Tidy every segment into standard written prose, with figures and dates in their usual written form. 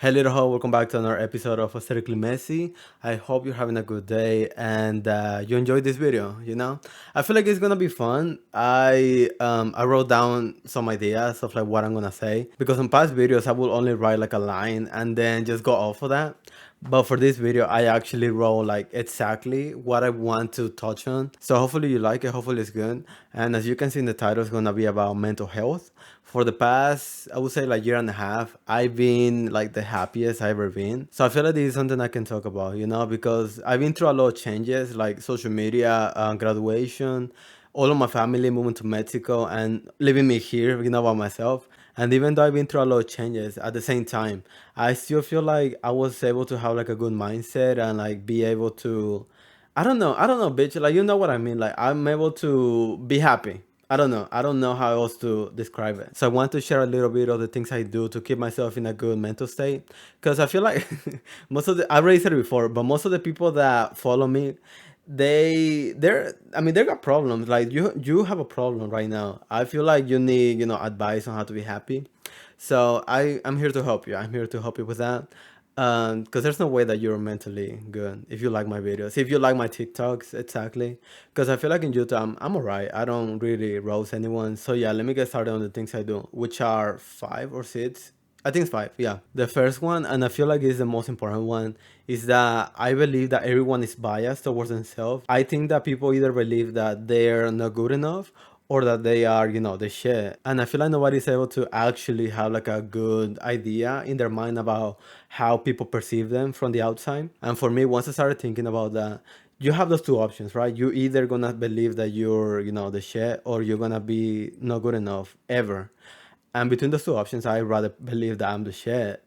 Hey little ho, welcome back to another episode of Aesthetically Messy. I hope you're having a good day and you enjoyed this video, I feel like it's gonna be fun. I wrote down some ideas of like what I'm gonna say because in past videos I will only write like a line and then just go off of that. But for this video, I actually wrote like exactly what I want to touch on. So hopefully you like it, hopefully it's good. And as you can see in the title, it's gonna be about mental health. For the past, I would say like year and a half, I've been like the happiest I've ever been. So I feel like this is something I can talk about, because I've been through a lot of changes like social media, graduation, all of my family moving to Mexico and leaving me here, by myself. And even though I've been through a lot of changes at the same time, I still feel like I was able to have like a good mindset and like be able to, I don't know, bitch. Like, you know what I mean? Like, I'm able to be happy. I don't know how else to describe it. So I want to share a little bit of the things I do to keep myself in a good mental state. Because I feel like I already said it before, but most of the people that follow me, they got problems. Like you have a problem right now. I feel like you need, advice on how to be happy. So I'm here to help you. I'm here to help you with that. Because there's no way that you're mentally good if you like my videos, if you like my TikToks, exactly. Because I feel like in YouTube, I'm alright. I don't really roast anyone. So yeah, let me get started on the things I do, which are five or six. I think it's five. Yeah. The first one, and I feel like it's the most important one, is that I believe that everyone is biased towards themselves. I think that people either believe that they're not good enough or that they are, the shit. And I feel like nobody's able to actually have like a good idea in their mind about how people perceive them from the outside. And for me, once I started thinking about that, you have those two options, right? You either gonna believe that you're, the shit, or you're gonna be not good enough ever. And between those two options, I rather believe that I'm the shit.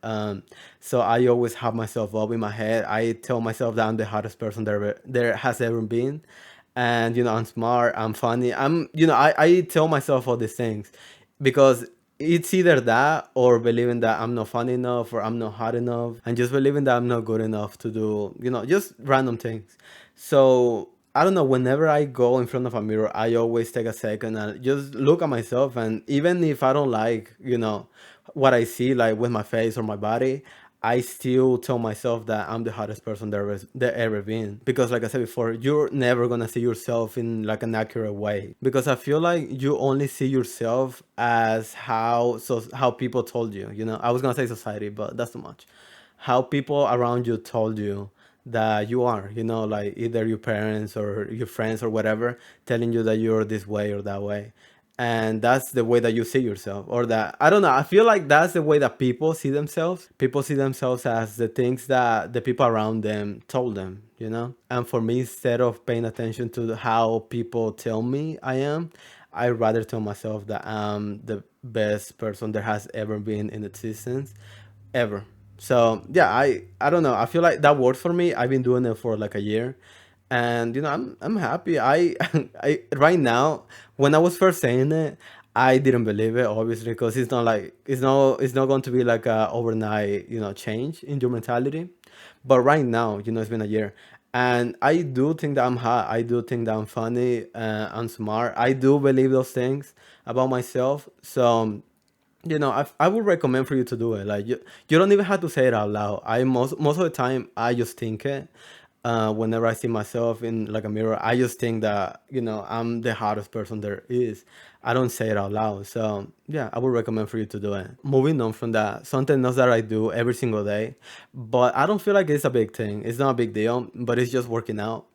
So I always have myself up in my head. I tell myself that I'm the hottest person there has ever been. And, I'm smart, I'm funny. I tell myself all these things because it's either that or believing that I'm not funny enough or I'm not hot enough and just believing that I'm not good enough to do, just random things. So I don't know, whenever I go in front of a mirror, I always take a second and just look at myself. And even if I don't like, what I see, like with my face or my body, I still tell myself that I'm the hottest person there ever been. Because like I said before, you're never gonna see yourself in like an accurate way. Because I feel like you only see yourself as how people told you, I was gonna say society, but that's too much. How people around you told you that you are, like either your parents or your friends or whatever, telling you that you're this way or that way. And that's the way that you see yourself, or that, I don't know, I feel like that's the way that people see themselves. People see themselves as the things that the people around them told them, and for me, instead of paying attention to how people tell me I am, I rather tell myself that I'm the best person there has ever been in existence, ever. So yeah, I don't know. I feel like that works for me. I've been doing it for like a year, and I'm happy. I right now, when I was first saying it, I didn't believe it, obviously, because it's not going to be like a overnight change in your mentality. But right now, it's been a year, and I do think that I'm hot. I do think that I'm funny. I'm smart. I do believe those things about myself. So I would recommend for you to do it. Like you don't even have to say it out loud. I most of the time I just think it. Whenever I see myself in like a mirror, I just think that I'm the hottest person there is. I don't say it out loud. So yeah, I would recommend for you to do it. Moving on from that, something else that I do every single day, but I don't feel like it's a big thing. It's not a big deal, but it's just working out.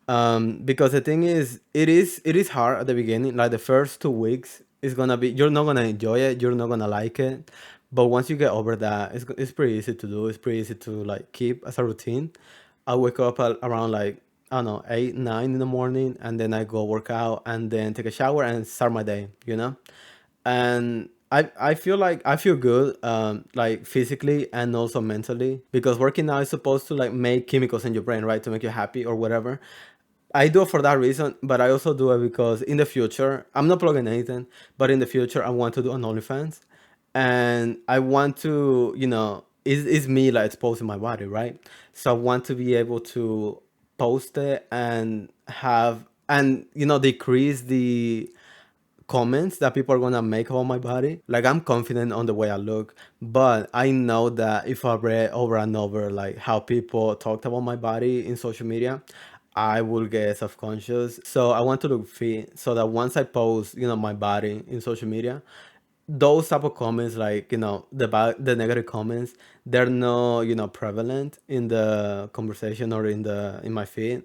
Because the thing is, it is hard at the beginning. Like the first 2 weeks is gonna be, you're not gonna enjoy it, you're not gonna like it. But once you get over that, it's pretty easy to do. It's pretty easy to like keep as a routine. I wake up around like, I don't know, 8, 9 in the morning, and then I go work out and then take a shower and start my day. And I feel like I feel good, like physically and also mentally, because working out is supposed to like make chemicals in your brain, right, to make you happy or whatever. I do it for that reason, but I also do it because in the future, I'm not plugging anything, but in the future, I want to do an OnlyFans. And I want to, it's me like exposing my body, right? So I want to be able to post it and decrease the comments that people are gonna make about my body. Like I'm confident on the way I look, but I know that if I read over and over like how people talked about my body in social media, I will get self-conscious. So I want to look fit so that once I post, my body in social media, those type of comments, like, the negative comments, they're not, prevalent in the conversation or in my feed.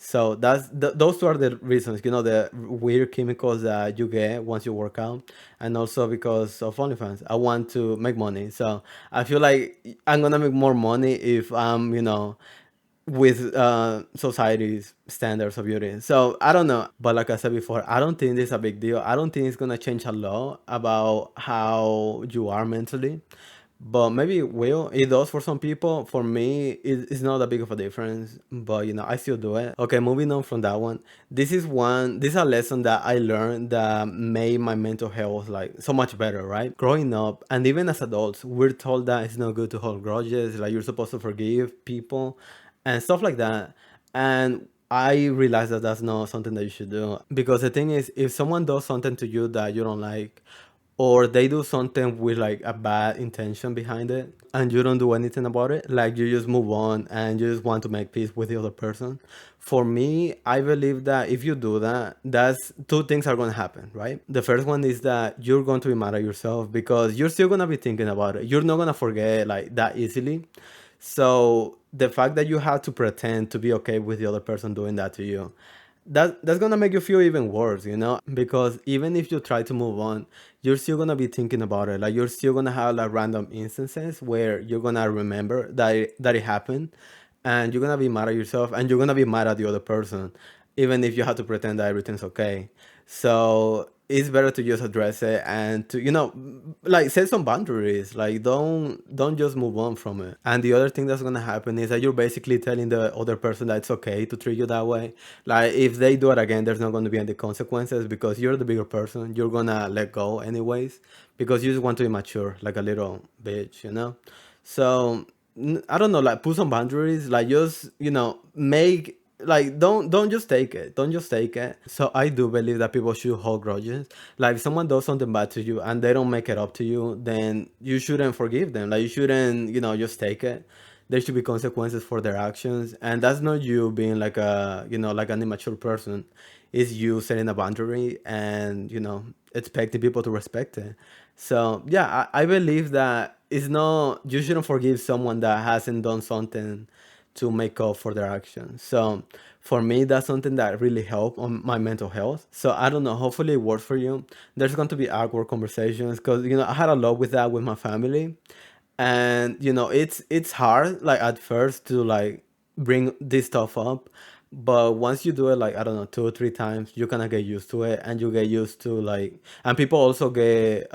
So those two are the reasons, the weird chemicals that you get once you work out, and also because of OnlyFans. I want to make money, so I feel like I'm gonna make more money if I'm, with society's standards of beauty. So I don't know, but like I said before, I don't think this is a big deal. I don't think it's gonna change a lot about how you are mentally, but maybe it will. It does for some people. For me, it's not that big of a difference, but I still do it. Okay, moving on from that one. This is a lesson that I learned that made my mental health like so much better, right? Growing up, and even as adults, we're told that it's not good to hold grudges, like you're supposed to forgive people and stuff like that. And I realized that that's not something that you should do, because the thing is, if someone does something to you that you don't like, or they do something with like a bad intention behind it, and you don't do anything about it, like you just move on and you just want to make peace with the other person. For me, I believe that if you do that, that's two things are going to happen, right? The first one is that you're going to be mad at yourself because you're still going to be thinking about it. You're not going to forget like that easily. So the fact that you have to pretend to be okay with the other person doing that to you, that's gonna make you feel even worse, because even if you try to move on, you're still gonna be thinking about it. Like you're still gonna have like random instances where you're gonna remember that it happened, and you're gonna be mad at yourself, and you're gonna be mad at the other person, even if you have to pretend that everything's okay. So it's better to just address it and to like set some boundaries. Like don't just move on from it. And the other thing that's gonna happen is that you're basically telling the other person that it's okay to treat you that way. Like if they do it again, there's not going to be any consequences because you're the bigger person. You're gonna let go anyways because you just want to be mature like a little bitch. So I don't know, like put some boundaries, like just make, like don't just take it, don't just take it. So I do believe that people should hold grudges. Like if someone does something bad to you and they don't make it up to you, then you shouldn't forgive them. Like you shouldn't just take it. There should be consequences for their actions, and that's not you being like a like an immature person. It's you setting a boundary and expecting people to respect it. So yeah, I believe that it's not, you shouldn't forgive someone that hasn't done something to make up for their actions. So for me, that's something that really helped on my mental health. So I don't know, hopefully it works for you. There's going to be awkward conversations because I had a lot with that with my family, and it's hard like at first to like bring this stuff up, but once you do it, like I don't know, 2 or 3 times, you kind of get used to it, and you get used to like, and people also get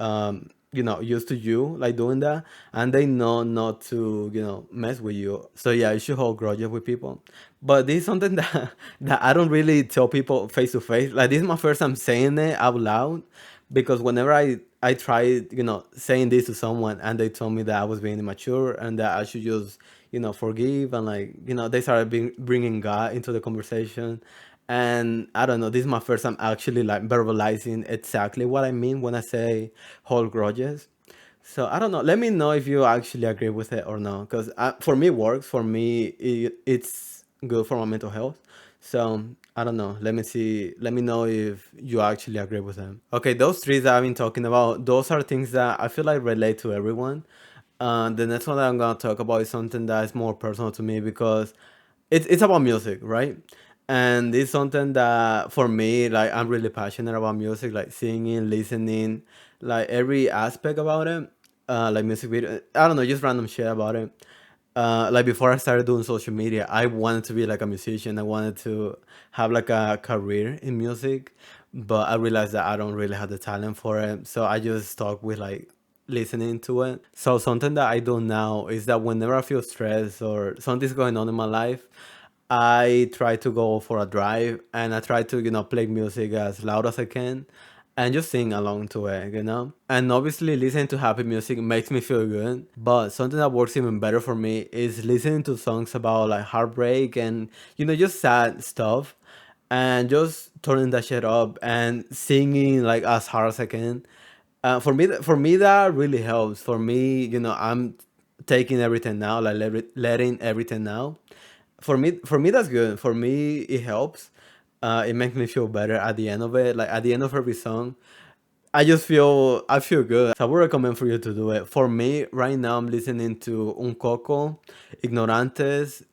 used to you like doing that, and they know not to mess with you. So yeah, you should hold grudges with people. But this is something that that I don't really tell people face to face. Like this is my first time saying it out loud, because whenever I tried saying this to someone, and they told me that I was being immature and that I should just forgive, and like they started bringing God into the conversation. And I don't know, this is my first time actually like verbalizing exactly what I mean when I say hold grudges. So I don't know. Let me know if you actually agree with it or not, because for me it works. For me, it's good for my mental health. So I don't know. Let me see. Let me know if you actually agree with them. Okay, those three that I've been talking about, those are things that I feel like relate to everyone. The next one that I'm gonna talk about is something that is more personal to me, because it's about music, right? And it's something that for me, like I'm really passionate about music, like singing, listening, like every aspect about it. Like music video, I don't know, just random shit about it. Like before I started doing social media, I wanted to be like a musician. I wanted to have like a career in music, but I realized that I don't really have the talent for it. So I just stuck with like listening to it. So something that I do now is that whenever I feel stressed or something's going on in my life, I try to go for a drive, and I try to play music as loud as I can and just sing along to it. And obviously listening to happy music makes me feel good, but something that works even better for me is listening to songs about like heartbreak and just sad stuff. and just turning that shit up and singing like as hard as I can. For me that really helps. For me, I'm taking everything now, like letting everything now. For me that's good. For me it helps. It makes me feel better at the end of it. Like at the end of every song, I feel good. So I would recommend for you to do it. For me, right now I'm listening to Un Coco, Ignorantes,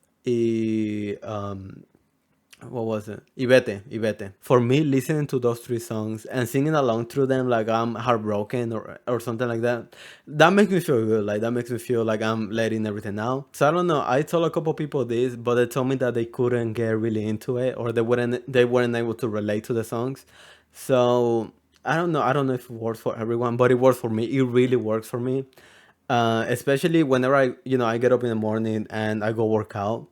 what was it? Ibete. For me, listening to those three songs and singing along through them like I'm heartbroken or something like that, that makes me feel good. Like that makes me feel like I'm letting everything out. So I don't know. I told a couple people this, but they told me that they couldn't get really into it or they weren't able to relate to the songs. So I don't know. I don't know if it works for everyone, but it works for me. It really works for me. Especially whenever I get up in the morning and I go work out.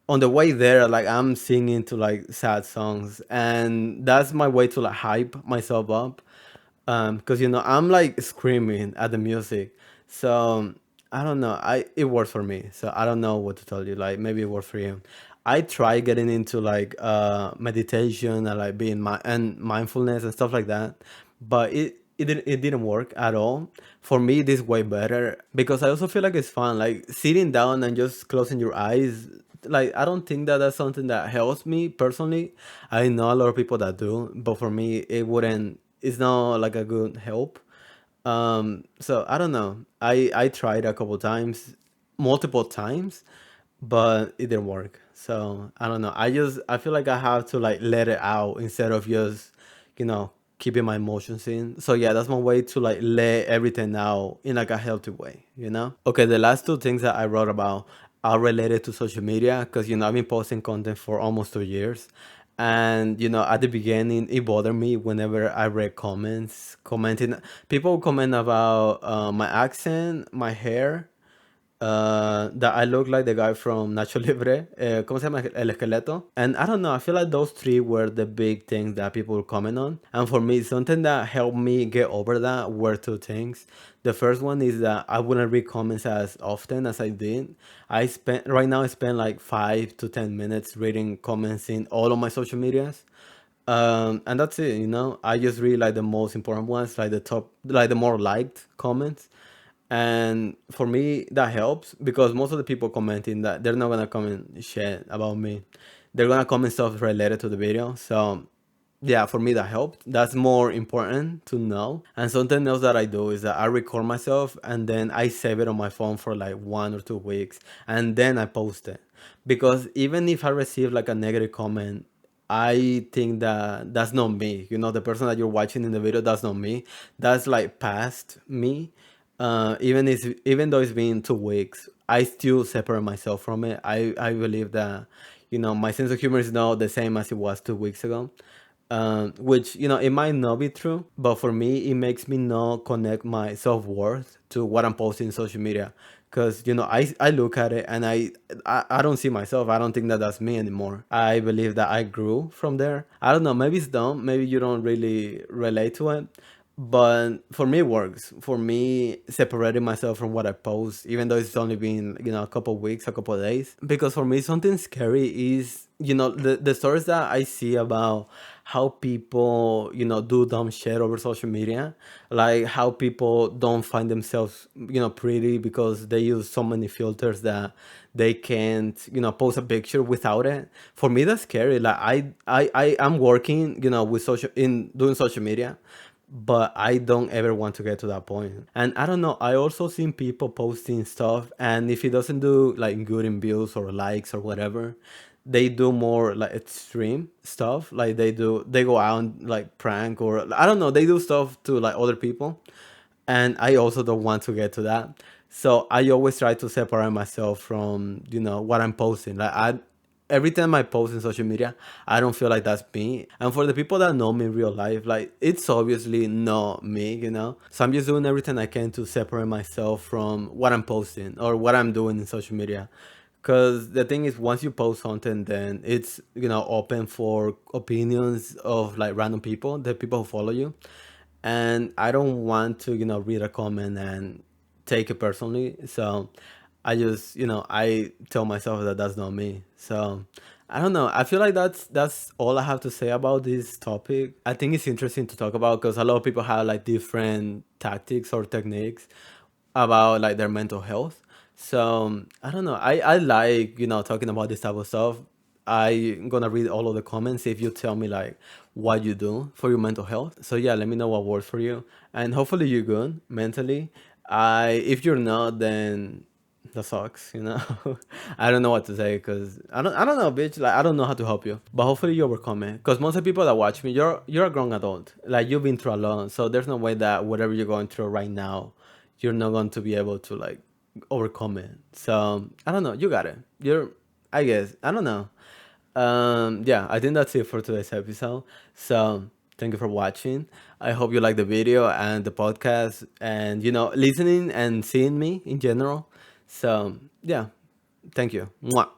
On the way there, like I'm singing to like sad songs, and that's my way to like hype myself up. Because I'm like screaming at the music, so I don't know. I It works for me, so I don't know what to tell you. Like maybe it works for you. I try getting into like meditation and like being and mindfulness and stuff like that, but it didn't work at all. For me, this way better because I also feel like it's fun. Like sitting down and just closing your eyes. Like I don't think that that's something that helps me personally. I know a lot of people that do, but for me, it wouldn't. It's not like a good help. So I don't know. I tried a couple times, multiple times, but it didn't work. So I don't know. I feel like I have to like let it out instead of just, you know, keeping my emotions in. So yeah, that's my way to like let everything out in like a healthy way. Okay, the last two things that I wrote about are related to social media because I've been posting content for almost 2 years. And at the beginning, it bothered me whenever I read commenting. People comment about my accent, my hair, that I look like the guy from Nacho Libre. ¿Cómo se llama? El Esqueleto. And I don't know, I feel like those three were the big things that people comment on. And for me, something that helped me get over that were two things. The first one is that I wouldn't read comments as often as I did. Right now, I spend like 5 to 10 minutes reading comments in all of my social medias. And that's it. I just read like the most important ones, like the top, like the more liked comments. And for me, that helps because most of the people commenting that they're not gonna comment shit about me. They're gonna comment stuff related to the video. So yeah, for me that helped. That's more important to know. And something else that I do is that I record myself and then I save it on my phone for like 1 or 2 weeks and then I post it. Because even if I receive like a negative comment, I think that that's not me. The person that you're watching in the video, that's not me. That's like past me. Even though it's been 2 weeks, I still separate myself from it. I believe that my sense of humor is not the same as it was 2 weeks ago. Which it might not be true, but for me it makes me not connect my self-worth to what I'm posting in social media. Because I look at it and I don't see myself. I don't think that that's me anymore. I believe that I grew from there. I don't know, maybe it's dumb, maybe you don't really relate to it, but for me it works. For me, separating myself from what I post, even though it's only been a couple weeks, a couple days, because for me something scary is the stories that I see about how people do dumb shit over social media, like how people don't find themselves pretty because they use so many filters that they can't post a picture without it. For me that's scary. Like I am working with social in doing social media, but I don't ever want to get to that point. And I don't know, I also seen people posting stuff, and if it doesn't do like good in views or likes or whatever, they do more like extreme stuff. Like they go out and like prank, or I don't know, they do stuff to like other people, and I also don't want to get to that. So I always try to separate myself from what I'm posting. Like every time I post in social media, I don't feel like that's me. And for the people that know me in real life, like it's obviously not me. So I'm just doing everything I can to separate myself from what I'm posting or what I'm doing in social media. Because the thing is, once you post something, then it's open for opinions of like random people, the people who follow you. And I don't want to read a comment and take it personally. So I just, I tell myself that that's not me. So I don't know. I feel like that's all I have to say about this topic. I think it's interesting to talk about because a lot of people have like different tactics or techniques about like their mental health. So I don't know. I like, talking about this type of stuff. I'm gonna read all of the comments if you tell me like what you do for your mental health. So yeah, let me know what works for you, and hopefully you're good mentally. I If you're not, then that sucks. I don't know what to say because I don't know, bitch. Like I don't know how to help you, but hopefully you overcome it. Because most of the people that watch me, you're a grown adult. Like you've been through a lot, so there's no way that whatever you're going through right now, you're not going to be able to like overcome it. So I don't know. You got it. I guess. I don't know. Yeah, I think that's it for today's episode. So thank you for watching. I hope you like the video and the podcast and listening and seeing me in general. So yeah, thank you. Mwah.